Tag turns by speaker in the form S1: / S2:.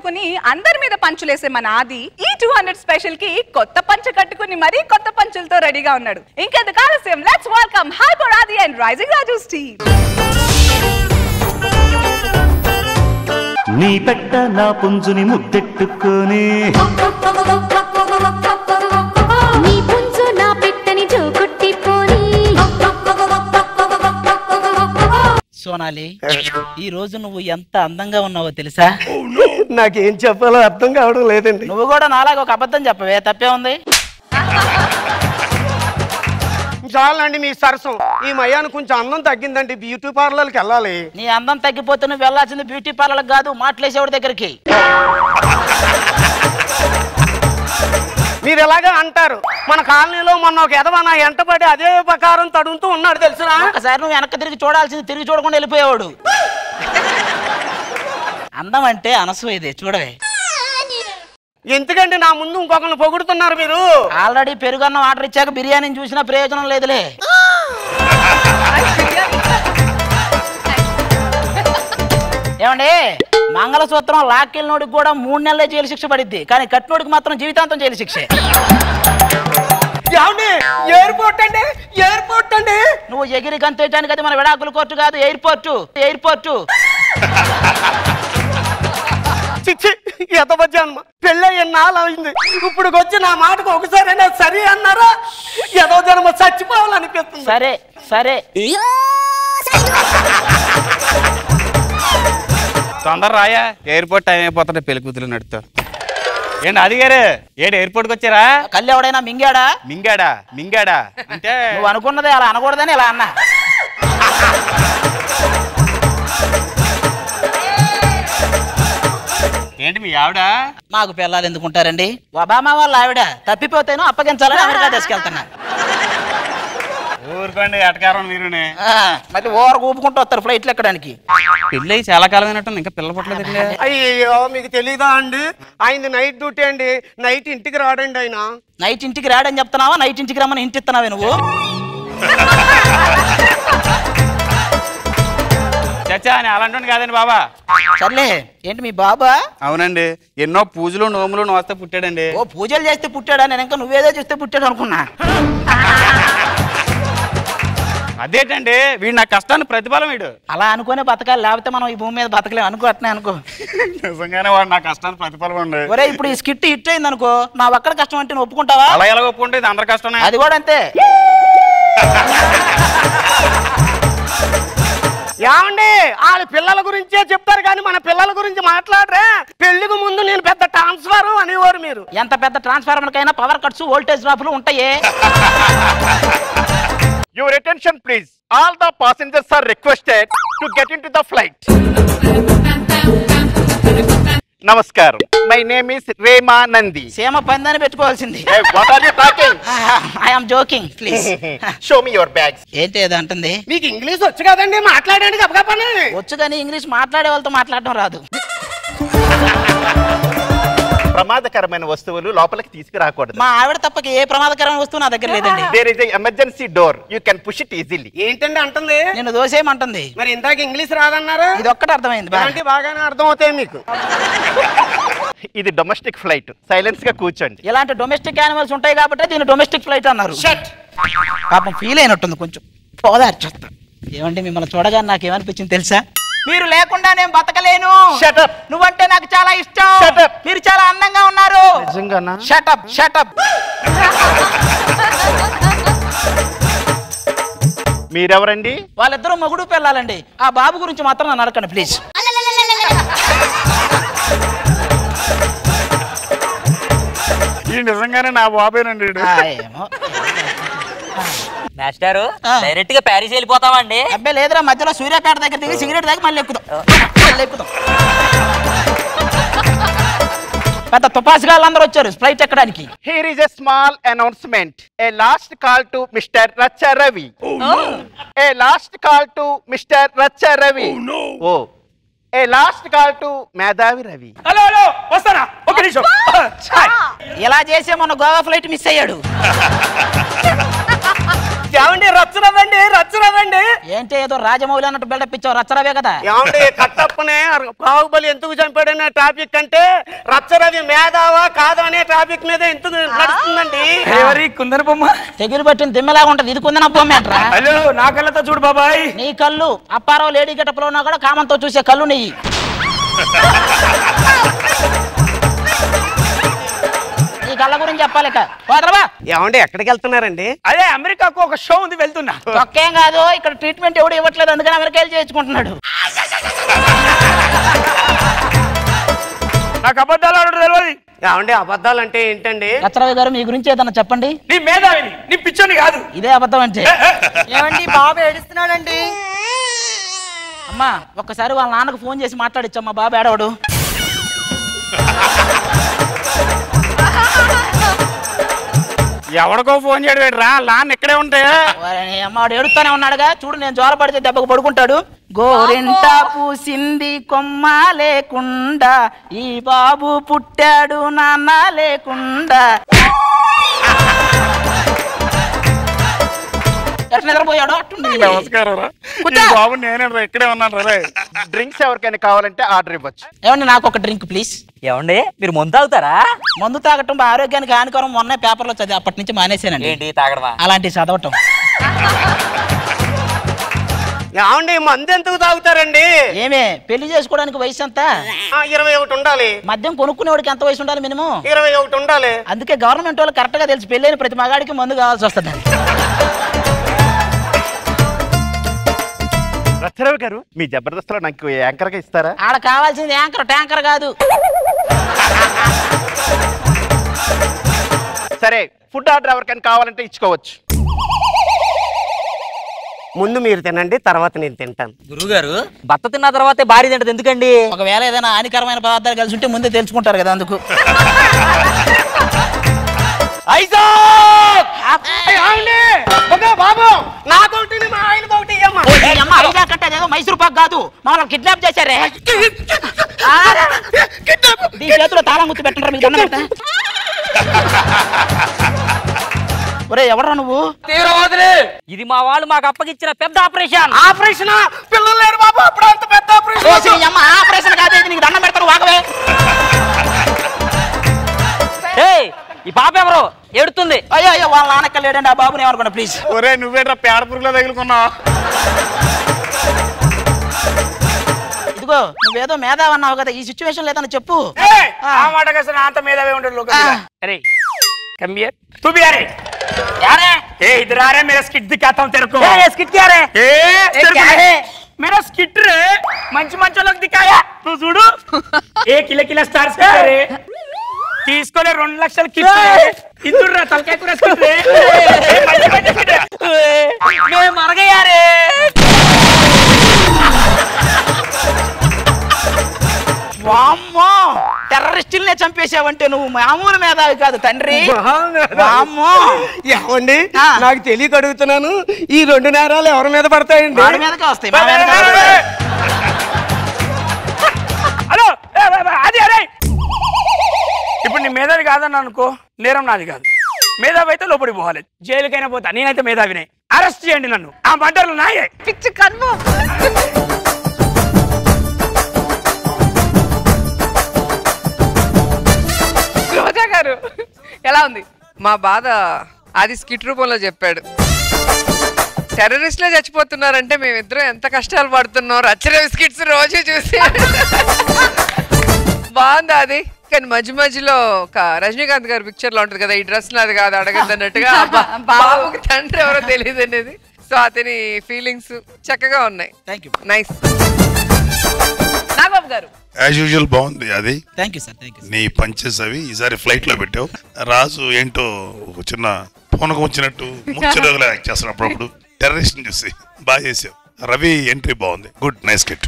S1: కట్టుకుని అందరి మీద పంచులేసే మన ఆది ఈ 200 స్పెషల్ కి కొత్త పంచ కట్టుకుని మరీ కొత్త పంచులతో రెడీగా ఉన్నాడు. ఇంకెందుకు ఆలస్యం, లెట్స్ వెల్కమ్ హైపర్ ఆది అండ్ రైజింగ్ రాజు టీమ్.
S2: నీ పెట్ట నా పుంజుని ముద్దెట్టుకొని
S3: నీ పుంజు నా పెట్టని జోకొట్టిపోని.
S4: సోనాలి, ఈ రోజు నువ్వు ఎంత అందంగా ఉన్నావో తెలుసా?
S5: నాకేం చెప్పాలో అర్థం కావడం లేదండి.
S4: నువ్వు కూడా నాలాగా ఒక అబద్ధం చెప్పవే, తప్పే ఉంది.
S5: చాలండి మీ సరసం. ఈ మయాన్ని కొంచెం అందం తగ్గిందండి, బ్యూటీ పార్లర్కి వెళ్ళాలి.
S4: నీ అందం తగ్గిపోతే నువ్వు వెళ్ళాల్సింది బ్యూటీ పార్లర్ కాదు, మాట్లాడేసేవాడి దగ్గరికి.
S5: మీరు ఎలాగా అంటారు? మన కాలనీలో మొన్న ఒక ఎదవ నా ఎంటపడి అదే ప్రకారం తడుతూ ఉన్నాడు తెలుసునా?
S4: ఒకసారి నువ్వు వెనక్కి తిరిగి చూడాల్సింది, తిరిగి చూడకుండా వెళ్ళిపోయేవాడు. అందం అంటే అనసూయదే, చూడవే.
S5: ఎందుకంటే నా ముందు ఇంకొకరిని పొగుడుతున్నారు మీరు.
S4: ఆల్రెడీ పెరుగన్నం ఆర్డర్ ఇచ్చాక బిర్యానీని చూసినా ప్రయోజనం లేదులే. ఏమండి, మంగళసూత్రం లాక్కెళ్ళినోడికి కూడా 3 నెలలే జైలు శిక్ష పడిద్ది, కానీ కట్టినోడికి మాత్రం జీవితాంతం జైలు శిక్షే.
S5: ఎయిర్పోర్ట్ అండి, ఎయిర్పోర్ట్ అండి.
S4: నువ్వు ఎగిరి గంతేయడానికి అది మన విడాకుల కోర్టు కాదు, ఎయిర్పోర్టు. ఎయిర్పోర్టు
S5: ఎదవజన్మ పెళ్ళి ఎన్నాళ్ళు అయింది, ఇప్పుడు వచ్చి నా మాటకు ఒకసారైనా సరే అన్నారా? ఎదవ జన్మ చచ్చిపోవాలనిపిస్తుంది.
S4: సరే సరే,
S6: తొందర రాయా, ఎయిర్పోర్ట్ టైం అయిపోతుంటే పెళ్లి కూతురు నడుతా. ఏంటి అది గారు, ఏంటి ఎయిర్పోర్ట్కి వచ్చారా?
S4: కళ్ళు ఎవడైనా మింగాడా?
S6: మింగాడా మింగాడా అంటే
S4: నువ్వు అనుకున్నదే అలా అనకూడదని ఇలా అన్నా.
S6: ఏంటి మీ ఆవిడ?
S4: మాకు పిల్లలు ఎందుకుంటారండి? ఒబామా వాళ్ళ ఆవిడ తప్పిపోతేను అప్పగించాలని అమెరికా తీసుకెళ్తున్నా.
S6: ఊరుకోండి ఎటకారం మీరునే.
S4: మళ్ళీ ఓవర్ ఊపుకుంటూ వస్తారు ఫ్లైట్లు ఎక్కడానికి.
S6: పెళ్ళి చాలా కాలం అయినట్టు ఇంకా పిల్ల పుట్టలేదు.
S5: అయ్యో మీకు తెలీదా అండి, ఆయనది నైట్ డ్యూటీ అండి, నైట్ ఇంటికి రాడండి ఆయన.
S4: నైట్ ఇంటికి రాడని చెప్తున్నావా, నైట్ ఇంటికి రమ్మని ఇంటి ఇస్తున్నావే నువ్వు?
S6: చచ్చా అని అలాంటి కాదండి బాబా.
S4: సర్లే, ఏంటి మీ బాబా?
S6: అవునండి, ఎన్నో పూజలు నోములు నోస్తే పుట్టాడండి.
S4: ఓ పూజలు చేస్తే పుట్టాడా? నేను ఇంకా నువ్వేదో చేస్తే పుట్టాడు అనుకున్నా.
S6: అదేంటండి, వీడు నా కష్టాన్ని ప్రతిఫలం వీడు.
S4: అలా అనుకునే బతకాలి, లేకపోతే మనం ఈ భూమి మీద బతకలేము. అనుకో, అట్నే అనుకో.
S6: నిజంగానే వాడు నా కష్టాన్ని ప్రతిఫలం అండి.
S4: ఒరే, ఇప్పుడు ఈ స్కిట్ హిట్ అయింది అనుకో, నా ఒక్కడ కష్టం అంటే నువ్వు ఒప్పుకుంటావా?
S6: అలా ఎలా ఒప్పుకుంటే ఇది అందరి కష్టమే.
S4: అది కూడా అంతే.
S5: ఏమండి, వాళ్ళ పిల్లల గురించే చెప్తారు కానీ మన పిల్లల గురించి మాట్లాడరే. పెళ్లికి ముందు నేను పెద్ద ట్రాన్స్ఫర్ అనేవారు మీరు.
S4: ఎంత పెద్ద ట్రాన్స్ఫార్మర్ కైనా పవర్ కట్స్, వోల్టేజ్ డ్రాపులు ఉంటాయే.
S7: Your attention please. All the passengers are requested to get into the flight. Namaskaram. My name is Rema Nandi.
S4: సేమ పందని పెట్టుకోవాల్సింది.
S7: Hey, what are you talking?
S4: I am joking, please.
S7: Show me your bags.
S4: ఏంటి ఏదో అంటుంది?
S5: మీకు English వచ్చు కదండి, మాట్లాడండి గబగబని.
S4: వచ్చు కానీ English మాట్లాడే వాళ్ళతో మాట్లాడడం రాదు.
S7: ప్రమాదకరమైన వస్తువులు లోపలికి తీసుకురాకూడదు.
S4: మా ఆవిడ తప్పక ఏ ప్రమాదకరమైన వస్తువు నా దగ్గర లేదండి.
S7: There is a emergency door. You can push it easily.
S5: ఏంటండి అంటుంది?
S4: నేను దోసేయమంటుంది.
S5: మరి ఇందాక ఇంగ్లీష్ రాదన్నారా?
S4: ఇది ఒక్కటి అర్థమైంది.
S5: బాగానే అర్థం అవుతాయి మీకు.
S7: ఇది డొమెస్టిక్ ఫ్లైట్, సైలెన్స్ గా కూర్చోండి.
S4: ఇలాంటి డొమెస్టిక్ యానిమల్స్ ఉంటాయి కాబట్టి దీన్ని డొమెస్టిక్ ఫ్లైట్ అన్నారు. పాపం ఫీల్ అయినట్టుంది కొంచెం. పోదార్చేస్తా. ఏమంటే మిమ్మల్ని చూడగానే నాకేమనిపించింది తెలుసా? మీరు లేకుండా నేను బతకలేను.
S7: Shut up.
S4: నువ్వంటే నాకు చాలా ఇష్టం.
S7: Shut up.
S4: మీరు చాలా అందంగా ఉన్నారు.
S7: నిజంగానా?
S4: Shut up, shut up.
S7: మీరెవరండి?
S4: వాళ్ళిద్దరూ మొగుడు పెళ్ళాలండి. ఆ బాబు గురించి మాత్రం నన్ను అడగండి ప్లీజ్.
S6: ఈ నిజంగానే నా బాబేనండి.
S4: ఏమో
S8: మాస్టారు, డైరెక్ట్ గా ప్యారిస్ వెళ్ళిపోతామండి?
S4: అబ్బాయి లేదురా, మధ్యలో సూర్యాపేట దగ్గర దిగి సిగరెట్ తాగి మళ్ళీ ఎక్కుదాం. పెద్ద తుపాసుగాళ్ళు అందరూ వచ్చారు ఫ్లైట్ ఎక్కడానికి.
S7: Here is a small announcement. A last call to Mr. Racha Ravi. A last call to Mr. Racha Ravi. Oh. A last call to Madhavi Ravi.
S5: Hello hello, వస్తారా? ఒక నిమిషం.
S4: ఇలా చేసే మన గోవా ఫ్లైట్ మిస్ అయ్యాడు.
S5: ఏమండి, రచ్చ రచ్చరవండి రచ్చరవండి.
S4: ఏంటి ఏదో రాజమౌళి అన్నట్టు బిల్డప్ ఇచ్చావు, రచ్చరవే కదా.
S5: ఏమంటే కట్టప్పనే బాహుబలి ఎందుకు చంపాడనే టాపిక్ అంటే రచ్చరవి మేధావా కాదా అనే టాపిక్ మీద ఎందుకు నడుస్తుందండి.
S9: ఎవరి కుందన బొమ్మ
S4: తెగులు పట్టిన దిమ్మెలాగా ఉంటది, ఇది కుందన బొమ్మ ఏంట్రా?
S9: హలో నా కళ్ళతో చూడు బాబాయ్.
S4: నీ కళ్ళు అప్పారావు లేడీ గెటప్లో ఉన్నా కూడా కామంతో చూసే కళ్ళు నీ. ఈ కళ్ళ గురించి చెప్పాలి.
S5: ఏమండి ఎక్కడికి వెళ్తున్నారండి?
S9: అదే అమెరికాకు ఒక షో ఉంది, వెళ్తున్నా.
S4: ఒక్కేం కాదు, ఇక్కడ ట్రీట్మెంట్ ఎవడు ఇవ్వట్లేదు, అందుకని అమెరికాలు చేయించుకుంటున్నాడు.
S9: నాకు అబద్ధాలు ఆడడం తెలియదు.
S5: ఏమండి అబద్ధాలు అంటే ఏంటండి?
S4: రచ్చరవి గారు మీ గురించి ఏదన్నా చెప్పండి.
S9: నీ మేధావిని, నీ పిచ్చోని కాదు.
S4: ఇదే అబద్ధం అంటే.
S10: ఏమండి బాబు ఏడుస్తున్నాడండి.
S4: అమ్మా ఒక్కసారి వాళ్ళ నాన్నకు ఫోన్ చేసి మాట్లాడిచ్చమ్మా, బాబు ఏడవడు.
S6: ఎవడికో ఫోన్ చేయడం రా, నాన్న ఇక్కడే ఉంటే.
S4: అమ్మ వాడు ఏడుస్తానే ఉన్నాడుగా, చూడు నేను జ్వాల పడితే దెబ్బకు పడుకుంటాడు. గోరింట పూసింది కొమ్మ లేకుండా, ఈ బాబు పుట్టాడు నాన్న లేకుండా. ఎట్లా నిద్రపోయాడు అట్టుండి.
S6: నమస్కారం రా. బాబు నేనే ఇక్కడే ఉన్నాను రా.
S7: డ్రింక్స్ ఎవరికైనా కావాలంటే ఆర్డర్ ఇవ్వచ్చు.
S4: ఏమండి నాకు ఒక డ్రింక్ ప్లీజ్.
S8: ఏమండి మీరు మందు తాగుతారా?
S4: మందు తాగటం ఆరోగ్యానికి హానికరం, మొన్న పేపర్లో చదివి అప్పటి నుంచి మానేసానండి.
S8: ఏంటి తాగడమా?
S4: అలాంటివి చదవటం.
S5: ఏమండి మందు ఎందుకు తాగుతారండి?
S4: ఏమే పెళ్లి చేసుకోవడానికి వయసు ఎంత?
S5: 21 ఉండాలి.
S4: మద్యం కొనుక్కునేవాడికి ఎంత వయసు ఉండాలి మినిమం?
S5: 21 ఉండాలి.
S4: అందుకే గవర్నమెంట్ వాళ్ళు కరెక్ట్ గా తెలిసి పెళ్ళైన ప్రతి మగాడికి మందు కావాల్సి వస్తుంది.
S7: రచ్చరవి గారు మీ జబర్దస్త్లో నాకు యాంకర్ గా ఇస్తారా?
S4: ఆడ కావాల్సింది యాంకర్ ట్యాంకర్ కాదు.
S7: సరే ఫుడ్ ఆర్డర్ ఎవరికైనా కావాలంటే ఇచ్చుకోవచ్చు.
S5: ముందు మీరు తినండి, తర్వాత నేను తింటాను.
S8: గురుగారు భర్త తిన్న తర్వాతే భార్య తింటది ఎందుకండి?
S4: ఒకవేళ ఏదైనా హానికరమైన పదార్థాలు కలిసి ఉంటే ముందే తెలుసుకుంటారు కదా, అందుకు.
S5: బాబు నాకొకటి మా ఆయన ఒకటి
S4: కట్టేదేదో మైసూర్ పాక్ కాదు, మమ్మల్ని కిడ్నాప్ చేశారే. ఈ చేతిలో తాళం గుర్తు పెట్టండి మీకు దండం పెడతా. ఒరే ఎవడరా నువ్వు?
S8: ఇది మా వాళ్ళు మాకు అప్పగిచ్చిన పెద్ద ఆపరేషన్.
S5: ఆపరేషన్ పిల్లలు లేరు బాబు, అప్పుడు అంత పెద్ద ఆపరేషన్.
S4: ఆపరేషన్ కాదు, నీకు దండం పెడతారు వాగవే.
S8: ఈ పాప ఎవరు ఏడుతుంది?
S4: అయ్యో అయ్యో వాళ్ళ నాన్నక్క లేడండి, ఆ బాబుని ఏమనుకున్నా ప్లీజ్.
S6: ఒరే నువ్వేట్రా పేడ పురుగులో తగులుకున్నావు?
S4: ఇదిగో నువ్వేదో మేధావి అన్నావు కదా, ఈ సిచ్యువేషన్ లేదని చెప్పు.
S9: ఆ మాట కదా అంత మేధావే ఉండడు లోకం. అరే कम हियर तू भी आ रे
S4: यार
S9: ए इधर आ रे मेरा स्किट दिखाता हूं तेरे को।
S4: ए स्किट क्या रे?
S9: ए क्या है मेरा स्किट रे మంచి మంచి लोग दिखाया तू చూడు ఏ కిల స్టార్ స్కిట్ రే తీసుకోలే 2 లక్షల కిట్ రే ఇందురా తలకాయ కూడా స్కిట్ రే మంచి మంచి స్కిట్
S4: मैं मर गया रे। వామ్మో టెర్రరిస్టుల్నే చంపేశావంటే నువ్వు మామూలు మేధావి కాదు తండ్రి. వామ్మో
S5: ఏమండి నాకు తెలియక అడుగుతున్నాను, ఈ 2 నేరాలు ఎవరి మీద పడతాయండి?
S4: వాడి మీదకే వస్తాయి.
S9: హలో అది అరే ఇప్పుడు నీ మేధావి కాదని అనుకో, నేరం నాది కాదు. మేధావి అయితే లోపలికి పోవాలి, జైలుకైనా పోతా. నేనైతే మేధావినే, అరెస్ట్ చేయండి నన్ను. ఆ మర్డర్లు నాయే.
S1: పిచ్చి కన్ను. రోజా గారు ఎలా ఉంది?
S11: మా బాధ అది స్కిట్ రూపంలో చెప్పాడు. టెర్రరిస్ట్లే చచ్చిపోతున్నారంటే మేమిద్దరం ఎంత కష్టాలు పడుతున్నాం రచ్చరవి స్కిట్స్ రోజు చూసి. బాగుంది అది, కానీ మధ్య మధ్యలో ఒక రజనీకాంత్ గారి పిక్చర్ లో ఉంటుంది కదా, ఈ డ్రెస్ నాది కాదు అడగద్దు అన్నట్టుగా బాబుకి తండ్రి ఎవరో తెలియదు అనేది. సో అతని ఫీలింగ్స్ చక్కగా ఉన్నాయి. నైస్.
S1: నాగబాబు గారు
S12: యాజ్ యూజువల్ బాగుంది అది.
S4: Thank you sir, thank you.
S12: నీ పంచెస్ అవి ఈసారి ఫ్లైట్ లో పెట్టావు. రాజు ఏంటో ఒక చిన్న పూనకం వచ్చినట్టు ముచ్చటగా యాక్ట్ చేస్తాను అప్పుడప్పుడు. టెర్రరిస్ట్ చూసి బాగా చేసావు. రవి ఎంట్రీ బాగుంది, గుడ్ నైస్ కిట్.